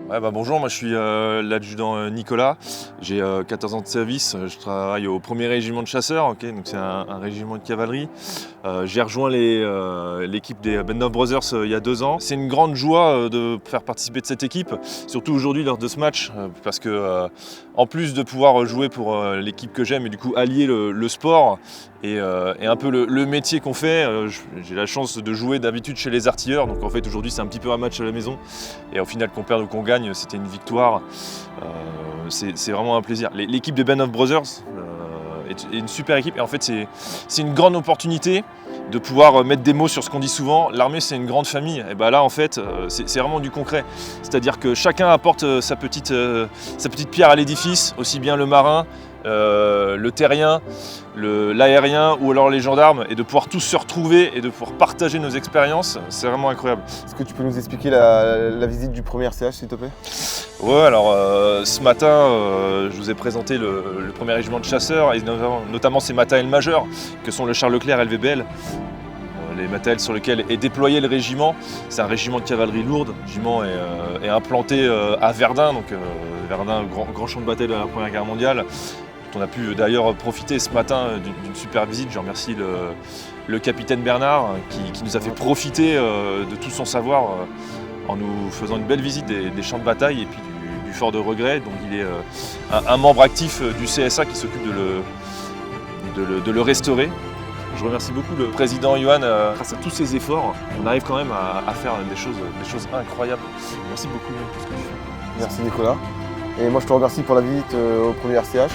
Ouais, bonjour, moi je suis l'adjudant Nicolas, j'ai 14 ans de service, je travaille au 1er régiment de chasseurs, donc c'est un régiment de cavalerie. J'ai rejoint l'équipe des Band of Brothers il y a 2 ans. C'est une grande joie de faire participer de cette équipe, surtout aujourd'hui lors de ce match, parce que en plus de pouvoir jouer pour l'équipe que j'aime et du coup allier le sport et un peu le métier qu'on fait, j'ai la chance de jouer d'habitude chez les artilleurs, donc en fait aujourd'hui c'est un petit peu un match à la maison et au final qu'on perde ou qu'on gagne, c'était une victoire. C'est vraiment un plaisir. L'équipe des Band of Brothers est une super équipe et en fait c'est une grande opportunité de pouvoir mettre des mots sur ce qu'on dit souvent. L'armée c'est une grande famille, et ben là en fait c'est vraiment du concret. C'est-à-dire que chacun apporte sa petite pierre à l'édifice, aussi bien le marin, le terrien, l'aérien ou alors les gendarmes, et de pouvoir tous se retrouver et de pouvoir partager nos expériences, c'est vraiment incroyable. Est-ce que tu peux nous expliquer la visite du 1er RCH s'il te plaît? Ouais, alors ce matin, je vous ai présenté le 1er régiment de chasseurs, et notamment ces matériels majeurs que sont le Charles Leclerc LVBL. Les matériels sur lesquels est déployé le régiment. C'est un régiment de cavalerie lourde. Le régiment est implanté à Verdun, donc Verdun, grand champ de bataille de la Première Guerre mondiale. On a pu d'ailleurs profiter ce matin d'une super visite. Je remercie le capitaine Bernard qui nous a fait profiter de tout son savoir en nous faisant une belle visite des champs de bataille et puis du fort de Regret. Donc il est un membre actif du CSA qui s'occupe de le restaurer. Je remercie beaucoup le président Johan. Grâce à tous ses efforts, on arrive quand même à faire des choses incroyables. Merci beaucoup pour ce que tu fais. Merci Nicolas. Et moi je te remercie pour la visite au 1er RCH.